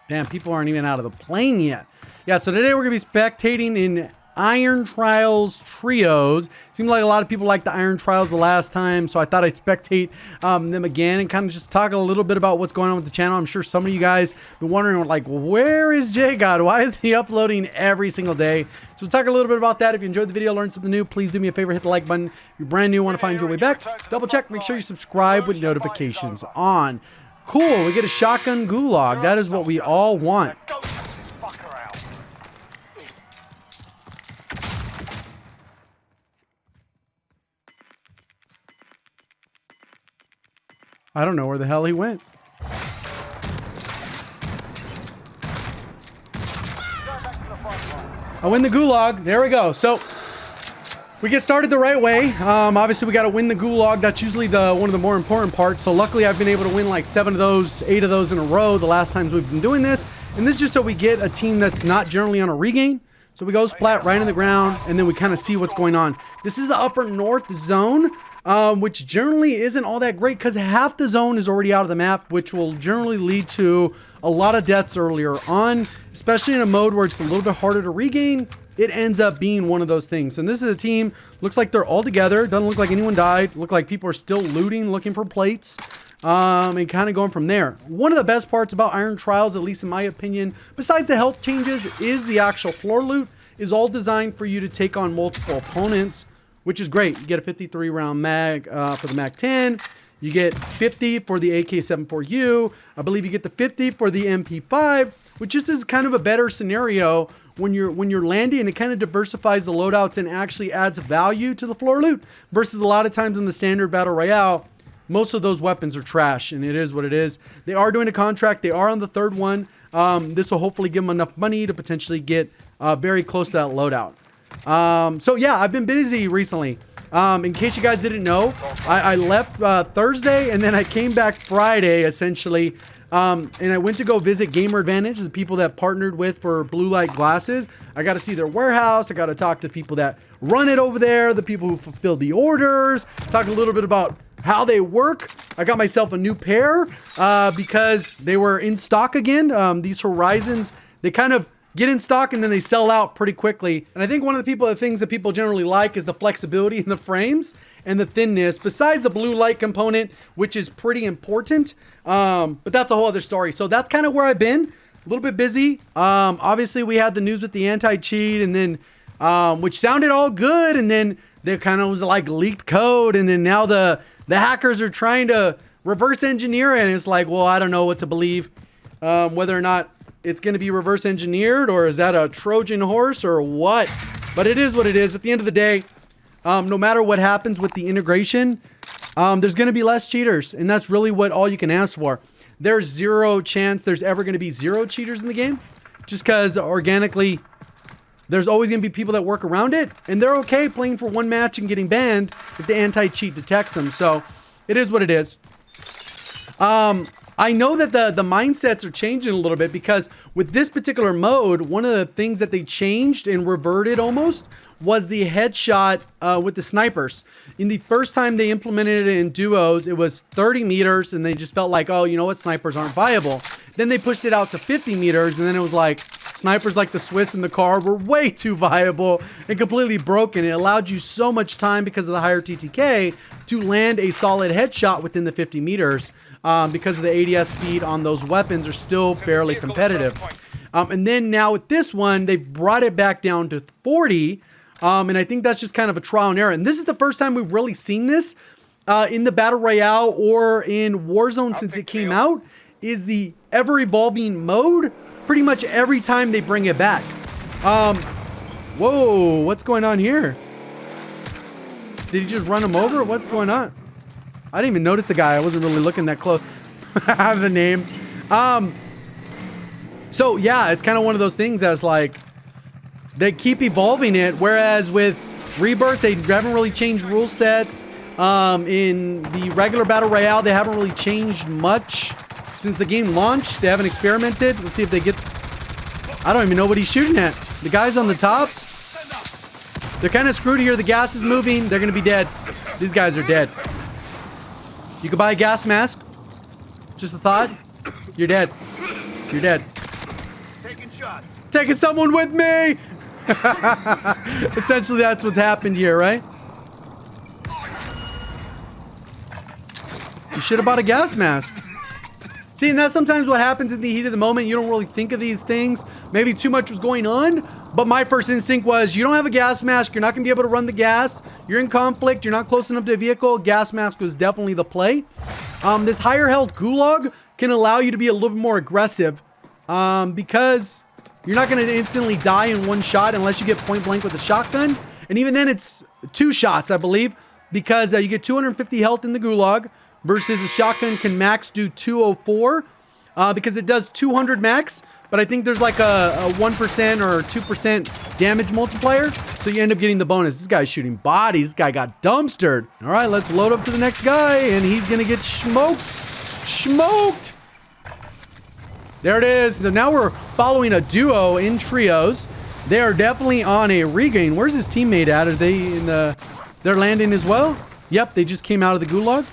Damn, people aren't even out of the plane yet. Yeah, so today we're going to be spectating in Iron Trials Trios. Seemed like a lot of people liked the Iron Trials the last time, so I thought I'd spectate them again and kind of just talk a little bit about what's going on with the channel. I'm sure some of you guys have been wondering, like, where is JGOD? Why is he uploading every single day? So we'll talk a little bit about that. If you enjoyed the video, learned something new, please do me a favor, hit the like button. If you're brand new, want to find your way back, double check, make sure you subscribe with notifications on. Cool, we get a shotgun gulag. That is what we all want. I don't know where the hell he went. I win the gulag. There we go. So we get started the right way. Obviously, we got to win the gulag. That's usually one of the more important parts. So luckily, I've been able to win like 7 of those, 8 of those in a row the last times we've been doing this. And this is just so we get a team that's not generally on a regain. So we go splat right in the ground, and then we kind of see what's going on. This is the upper north zone, which generally isn't all that great because half the zone is already out of the map, which will generally lead to a lot of deaths earlier on, especially in a mode where it's a little bit harder to regain. It ends up being one of those things. And this is a team, looks like they're all together. Doesn't look like anyone died. Look like people are still looting, looking for plates, and kind of going from there. One of the best parts about Iron Trials, at least in my opinion, besides the health changes, is the actual floor loot is all designed for you to take on multiple opponents, which is great. You get a 53 round mag for the Mag 10. You get 50 for the AK-74U. I believe you get the 50 for the MP5, which just is kind of a better scenario when you're landing, and it kind of diversifies the loadouts and actually adds value to the floor loot versus a lot of times in the standard battle royale. Most of those weapons are trash, and it is what it is. They are doing a contract. They are on the 3rd one. This will hopefully give them enough money to potentially get very close to that loadout. So yeah, I've been busy recently. In case you guys didn't know, I left Thursday, and then I came back Friday, essentially. And I went to go visit Gamer Advantage, the people that partnered with for blue light glasses. I got to see their warehouse. I got to talk to people that run it over there, the people who fulfill the orders, talk a little bit about how they work. I got myself a new pair because they were in stock again. These Horizons, they kind of get in stock and then they sell out pretty quickly. And I think one of the things that people generally like is the flexibility in the frames and the thinness, besides the blue light component, which is pretty important. But that's a whole other story. So that's kind of where I've been. A little bit busy. Obviously, we had the news with the anti-cheat, and then which sounded all good, and then there kind of was like leaked code, and then now the hackers are trying to reverse engineer it, and it's like, well, I don't know what to believe, whether or not it's going to be reverse engineered, or is that a Trojan horse, or what? But it is what it is. At the end of the day, no matter what happens with the integration, there's going to be less cheaters, and that's really what all you can ask for. There's zero chance there's ever going to be 0 cheaters in the game, just because organically there's always going to be people that work around it, and they're okay playing for one match and getting banned if the anti-cheat detects them. So it is what it is. I know that the mindsets are changing a little bit, because with this particular mode, one of the things that they changed and reverted almost was the headshot with the snipers. In the first time they implemented it in duos, it was 30 meters, and they just felt like, oh, you know what, snipers aren't viable. Then they pushed it out to 50 meters, and then it was like, snipers like the Swiss in the car were way too viable and completely broken. It allowed you so much time because of the higher TTK to land a solid headshot within the 50 meters because of the ADS speed on those weapons are still fairly competitive. And then now with this one, they brought it back down to 40. And I think that's just kind of a trial and error. And this is the first time we've really seen this in the Battle Royale or in Warzone since it came out, is the ever-evolving mode. Pretty much every time they bring it back. Whoa, what's going on here? Did he just run him over? What's going on? I didn't even notice the guy. I wasn't really looking that close. I have the name. So yeah, it's kind of one of those things that's like, they keep evolving it, whereas with Rebirth, they haven't really changed rule sets. In the regular Battle Royale, they haven't really changed much since the game launched. They haven't experimented. Let's see if they get... I don't even know what he's shooting at. The guys on the top, they're kind of screwed here. The gas is moving. They're going to be dead. These guys are dead. You can buy a gas mask. Just a thought. You're dead. You're dead. Taking shots. Taking someone with me. Essentially, that's what's happened here, right? You should have bought a gas mask. See, and that's sometimes what happens in the heat of the moment. You don't really think of these things. Maybe too much was going on, but my first instinct was, you don't have a gas mask. You're not going to be able to run the gas. You're in conflict. You're not close enough to a vehicle. Gas mask was definitely the play. This higher health gulag can allow you to be a little bit more aggressive because you're not going to instantly die in one shot unless you get point blank with a shotgun. And even then, it's 2 shots, I believe, because you get 250 health in the gulag. Versus a shotgun can max do 204 because it does 200 max, but I think there's like a 1% or 2% damage multiplier, so you end up getting the bonus. This guy's shooting bodies. This guy got dumpstered. All right, let's load up to the next guy, and he's gonna get smoked. Smoked! There it is. So now we're following a duo in trios. They are definitely on a regain. Where's his teammate at? Are they in the... They're landing as well? Yep, they just came out of the gulag.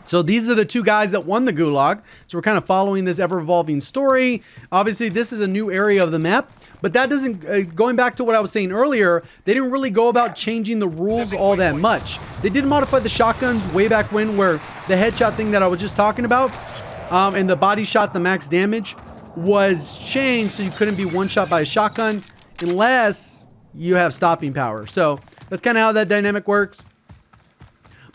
So these are the 2 guys that won the gulag. So we're kind of following this ever-evolving story. Obviously, this is a new area of the map, but that doesn't, going back to what I was saying earlier, they didn't really go about changing the rules all that much. They did modify the shotguns way back when, where the headshot thing that I was just talking about, and the body shot, the max damage, was changed so you couldn't be one shot by a shotgun unless you have stopping power. So that's kind of how that dynamic works.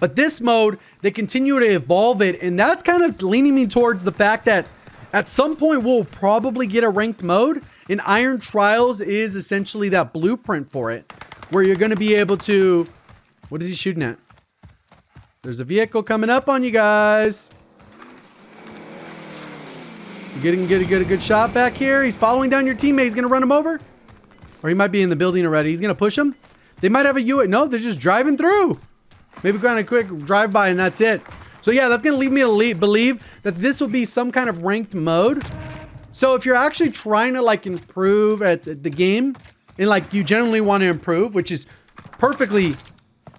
But this mode, they continue to evolve it, and that's kind of leaning me towards the fact that at some point we'll probably get a ranked mode, and Iron Trials is essentially that blueprint for it, where you're going to be able to... What is he shooting at? There's a vehicle coming up on you guys. Getting a good shot back here. He's following down your teammate. He's going to run him over. Or he might be in the building already. He's going to push him. They might have a U. No, they're just driving through. Maybe kind of quick drive-by and that's it. So yeah, that's going to lead me to believe that this will be some kind of ranked mode. So if you're actually trying to like improve at the game and like you genuinely want to improve, which is perfectly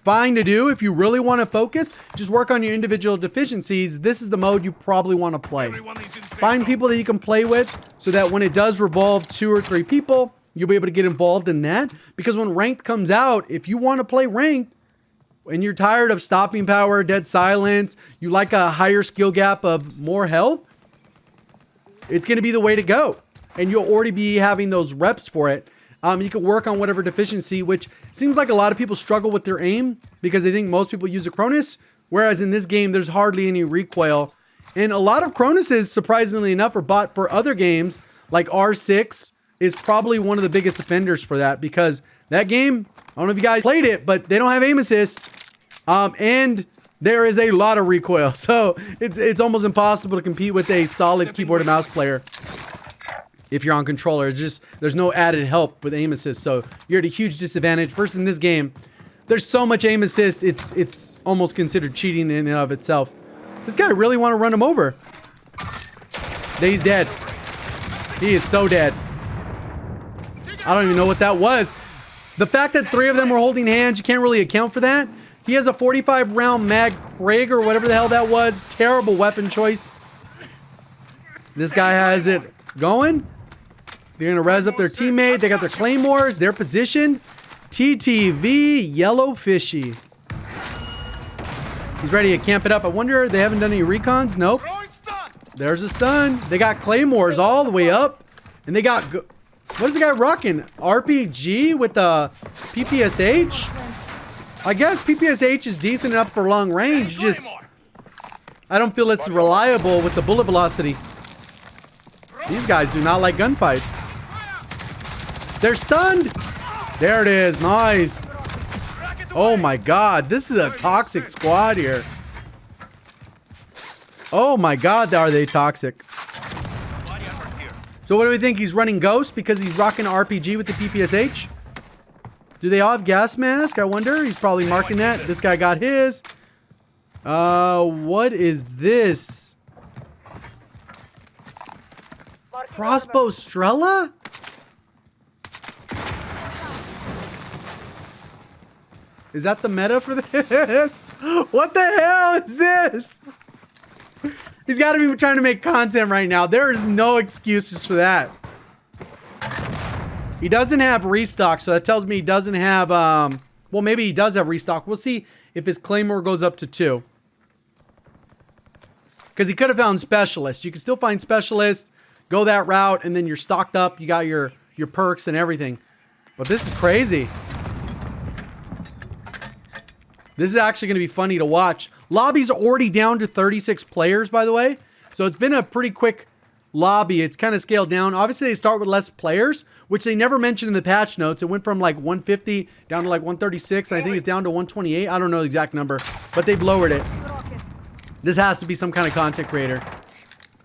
fine to do. If you really want to focus, just work on your individual deficiencies. This is the mode you probably want to play. Find people that you can play with so that when it does revolve 2 or 3 people, you'll be able to get involved in that. Because when ranked comes out, if you want to play ranked, and you're tired of stopping power, dead silence, you like a higher skill gap of more health, it's going to be the way to go. And you'll already be having those reps for it. You can work on whatever deficiency, which seems like a lot of people struggle with their aim because they think most people use a Cronus. Whereas in this game, there's hardly any recoil. And a lot of Cronuses, surprisingly enough, are bought for other games. Like R6 is probably one of the biggest offenders for that because that game, I don't know if you guys played it, but they don't have aim assist. And there is a lot of recoil. So it's almost impossible to compete with a solid keyboard and mouse player if you're on controller. It's just, there's no added help with aim assist. So you're at a huge disadvantage. Versus in this game, there's so much aim assist, it's almost considered cheating in and of itself. This guy really want to run him over. He's dead. He is so dead. I don't even know what that was. The fact that 3 of them were holding hands, you can't really account for that. He has a 45 round mag Craig or whatever the hell that was. Terrible weapon choice. This guy has it going. They're going to res up their teammate. They got their claymores. They're positioned. TTV, yellow fishy. He's ready to camp it up. I wonder, they haven't done any recons? Nope. There's a stun. They got claymores all the way up. And they got... What is the guy rocking? RPG with the PPSH? I guess PPSH is decent enough for long range. Just, I don't feel it's reliable with the bullet velocity. These guys do not like gunfights. They're stunned. There it is. Nice. Oh my god. This is a toxic squad here. Oh my god, are they toxic. So what do we think? He's running Ghost because he's rocking an RPG with the PPSH? Do they all have gas mask? I wonder. He's probably marking that. This guy got his. What is this? Crossbow Strella? Is that the meta for this? What the hell is this? He's got to be trying to make content right now. There is no excuses for that. He doesn't have restock, so that tells me he doesn't have, well, maybe he does have restock. We'll see if his Claymore goes up to 2. Because he could have found Specialist. You can still find Specialist, go that route, and then you're stocked up. You got your perks and everything. But this is crazy. This is actually going to be funny to watch. Lobby's already down to 36 players, by the way. So it's been a pretty quick lobby. It's kind of scaled down. Obviously, they start with less players, which they never mentioned in the patch notes. It went from like 150 down to like 136. I think it's down to 128. I don't know the exact number, but they've lowered it. This has to be some kind of content creator.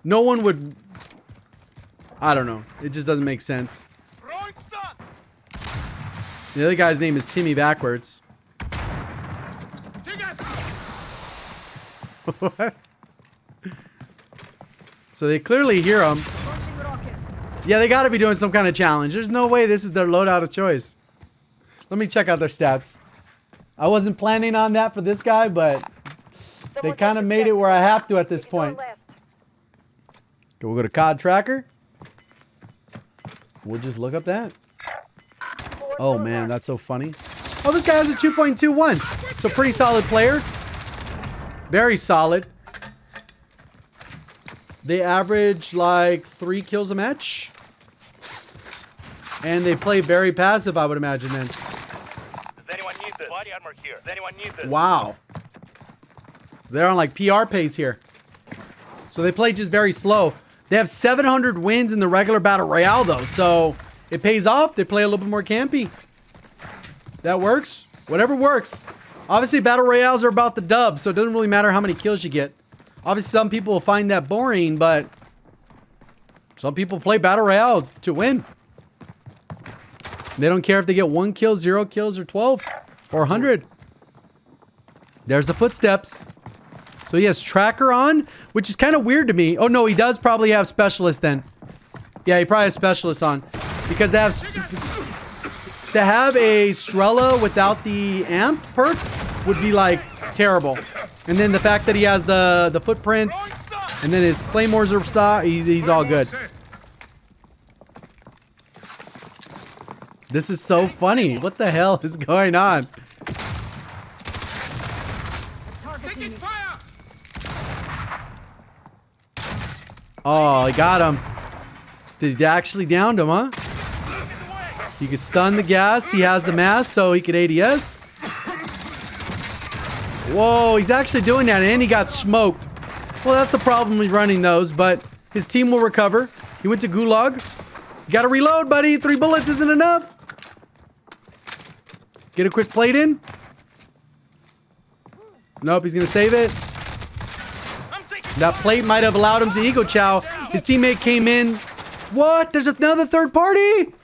No one would... I don't know. It just doesn't make sense. The other guy's name is Timmy backwards. What? So they clearly hear him. Yeah, they got to be doing some kind of challenge. There's no way this is their loadout of choice. Let me check out their stats. I wasn't planning on that for this guy, but they kind of made it where I have to at this point. Okay, we'll go to COD Tracker. We'll just look up that. Oh man, that's so funny. Oh, this guy has a 2.21. So pretty solid player. Very solid. They average like 3 kills a match. And they play very passive, I would imagine then. Does anyone need this? Body armor here. Does anyone need this? Wow. They're on like PR pace here. So they play just very slow. They have 700 wins in the regular Battle Royale though. So it pays off. They play a little bit more campy. That works. Whatever works. Obviously, Battle Royales are about the dub, so it doesn't really matter how many kills you get. Obviously, some people will find that boring, but some people play Battle Royale to win. They don't care if they get 1 kill, 0 kills, or 12, or 100. There's the footsteps. So he has Tracker on, which is kind of weird to me. Oh, no, he does probably have Specialist then. Yeah, he probably has Specialist on. Because they have... To have a Strella without the amp perk would be like terrible. And then the fact that he has the footprints and then his claymores are stock, he's all good. This is so funny. What the hell is going on? Oh, he got him. Did he actually downed him, huh? You could stun the gas. He has the mask, so he could ADS. Whoa, he's actually doing that, and he got smoked. Well, that's the problem with running those, but his team will recover. He went to Gulag. You gotta reload, buddy. 3 bullets isn't enough. Get a quick plate in. Nope, he's gonna save it. That plate might have allowed him to Eco Chow. His teammate came in. What? There's another third party?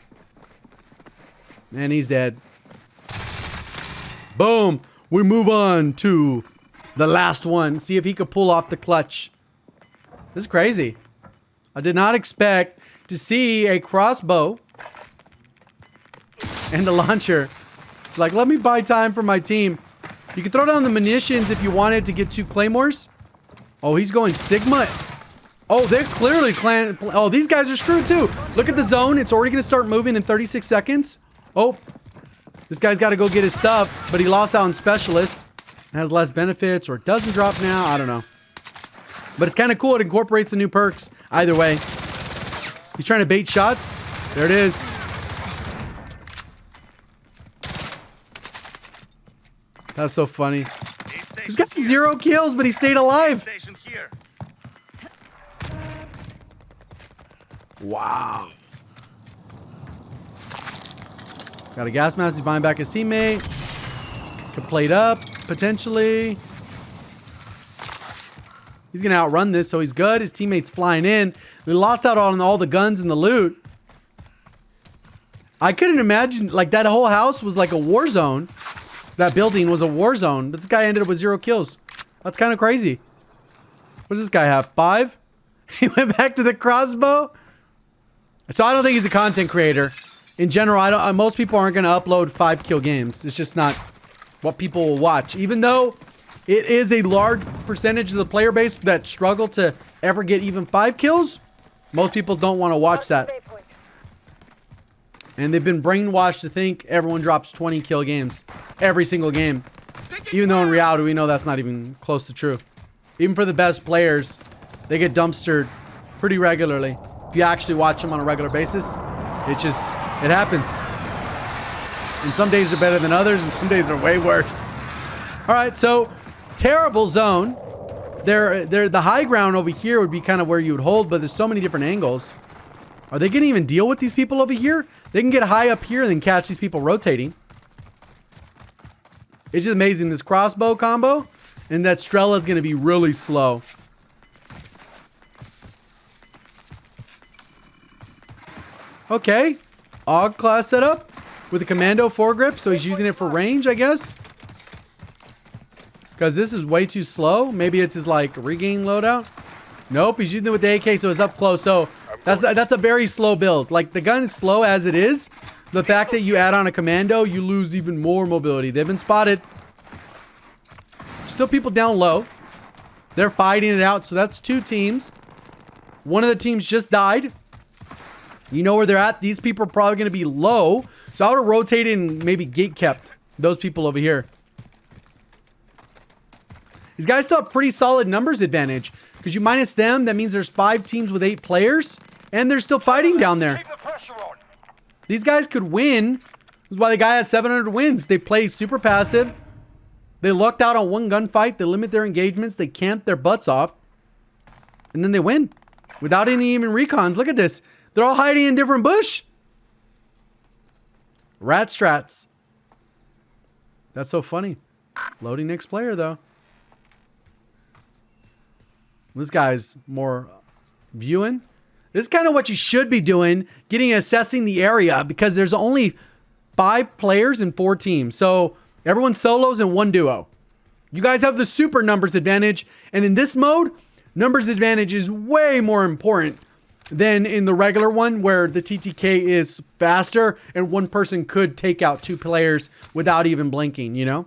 And he's dead. Boom. We move on to the last one. See if he could pull off the clutch. This is crazy. I did not expect to see a crossbow and a launcher. It's like, let me buy time for my team. You can throw down the munitions if you wanted to get 2 claymores. Oh, he's going Sigma. Oh, they're clearly clan. Oh, these guys are screwed too. Look at the zone. It's already going to start moving in 36 seconds. Oh, this guy's got to go get his stuff, but he lost out on Specialist. It has less benefits, or it doesn't drop now. I don't know. But it's kind of cool. It incorporates the new perks. Either way. He's trying to bait shots. There it is. That's so funny. He's got 0 kills, but he stayed alive. Wow. Got a gas mask. He's buying back his teammate. Could plate up, potentially. He's going to outrun this, so he's good. His teammate's flying in. We lost out on all the guns and the loot. I couldn't imagine, like, that whole house was like a war zone. That building was a war zone. But this guy ended up with 0 kills. That's kind of crazy. What does this guy have? 5? He went back to the crossbow. So I don't think he's a content creator. In general, most people aren't going to upload 5 kill games. It's just not what people will watch. Even though it is a large percentage of the player base that struggle to ever get even 5 kills. Most people don't want to watch that. And they've been brainwashed to think everyone drops 20 kill games every single game. Even though in reality, we know that's not even close to true. Even for the best players, they get dumpstered pretty regularly. If you actually watch them on a regular basis, it happens. And some days are better than others, and some days are way worse. All right, so terrible zone. The high ground over here would be kind of where you would hold, but there's so many different angles. Are they going to even deal with these people over here? They can get high up here and then catch these people rotating. It's just amazing, this crossbow combo, and that Strella is going to be really slow. Okay, AUG class setup with a commando foregrip, so he's using it for range, I guess. Because this is way too slow. Maybe it's his like regain loadout. Nope, he's using it with the AK, so it's up close. So that's a very slow build. Like, the gun is slow as it is. The fact that you add on a commando, you lose even more mobility. They've been spotted. Still people down low. They're fighting it out. So that's 2 teams. One of the teams just died. You know where they're at. These people are probably going to be low. So I would have rotated and maybe gate kept those people over here. These guys still have pretty solid numbers advantage. Because you minus them, that means there's 5 teams with 8 players. And they're still fighting down there. These guys could win. This is why the guy has 700 wins. They play super passive. They lucked out on one gunfight. They limit their engagements. They camp their butts off. And then they win. Without any even recons. Look at this. They're all hiding in different bush. Rat strats. That's so funny. Loading next player, though. This guy's more viewing. This is kind of what you should be doing. Assessing the area. Because there's only 5 players and 4 teams. So everyone's solos and 1 duo. You guys have the super numbers advantage. And in this mode, numbers advantage is way more important than in the regular one, where the TTK is faster and one person could take out 2 players without even blinking, you know?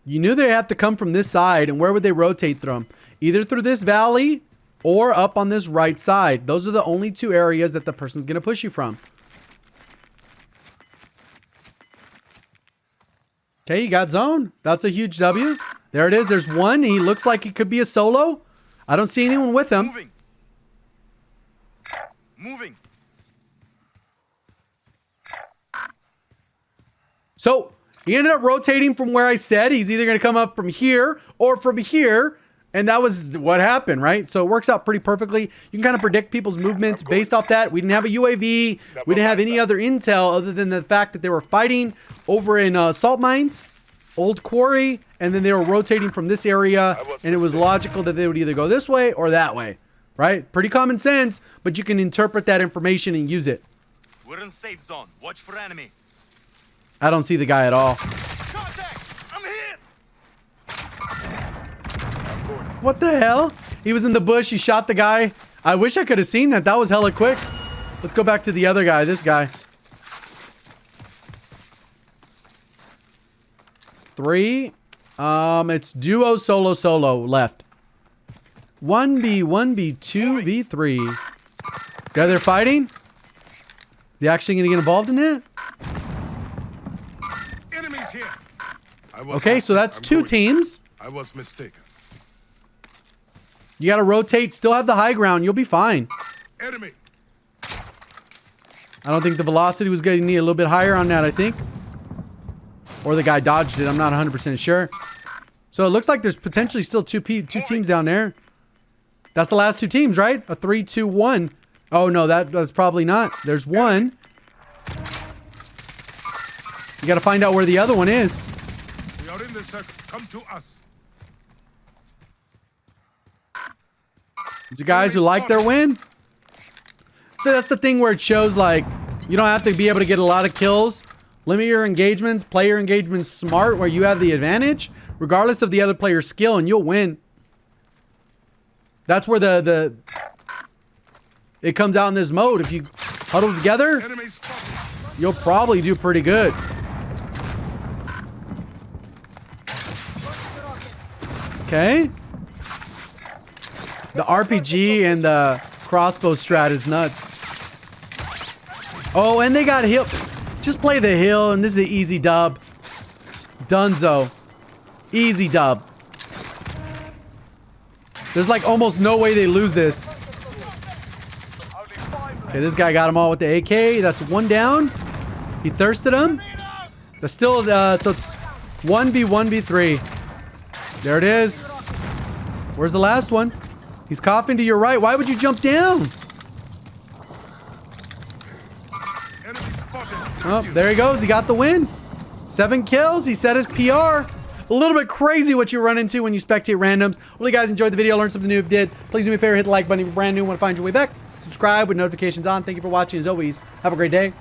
You knew they have to come from this side, and where would they rotate from? Either through this valley or up on this right side. Those are the only 2 areas that the person's going to push you from. Okay, you got zone. That's a huge W. There it is. There's one. He looks like he could be a solo. I don't see anyone with him. Moving. So he ended up rotating from where I said. He's either going to come up from here or from here. And that was what happened, right? So it works out pretty perfectly. You can kind of predict people's movements based off that. We didn't have a UAV. We didn't have any other intel other than the fact that they were fighting over in salt mines, old quarry, and then they were rotating from this area. And it was logical that they would either go this way or that way, right? Pretty common sense, but you can interpret that information and use it. We're in safe zone. Watch for enemy. I don't see the guy at all. Contact! I'm hit! What the hell? He was in the bush. He shot the guy. I wish I could have seen that. That was hella quick. Let's go back to the other guy. This guy. 3. It's duo, solo, solo left. 1v, 1v, 2v3. Yeah, they're fighting. They actually gonna get involved in that? Enemies here. Okay, so that's 2 teams. I was mistaken. You gotta rotate, still have the high ground. You'll be fine. Enemy. I don't think the velocity was getting a little bit higher on that, I think. Or the guy dodged it. I'm not 100% sure. So it looks like there's potentially still two teams down there. That's the last 2 teams, right? A 3, 2, 1. Oh, no, that's probably not. There's one. You gotta find out where the other one is. We are in the circle. Come to us. These are guys who like their win. That's the thing where it shows, like, you don't have to be able to get a lot of kills. Limit your engagements. Play your engagements smart where you have the advantage, regardless of the other player's skill, and you'll win. That's where it comes out in this mode. If you huddle together, you'll probably do pretty good. Okay. The RPG and the crossbow strat is nuts. Oh, and they got hill. Just play the hill, and this is an easy dub. Dunzo. Easy dub. There's like almost no way they lose this. Okay, this guy got them all with the AK. That's one down. He thirsted him. That's still, so it's 1v1v3. There it is. Where's the last one? He's coughing to your right. Why would you jump down? Enemy spotted. Oh, there he goes. He got the win. 7 kills. He set his PR. A little bit crazy what you run into when you spectate randoms. Hopefully you guys enjoyed the video, learned something new. If you did, please do me a favor, hit the like button if you're brand new and want to find your way back. Subscribe with notifications on. Thank you for watching. As always, have a great day.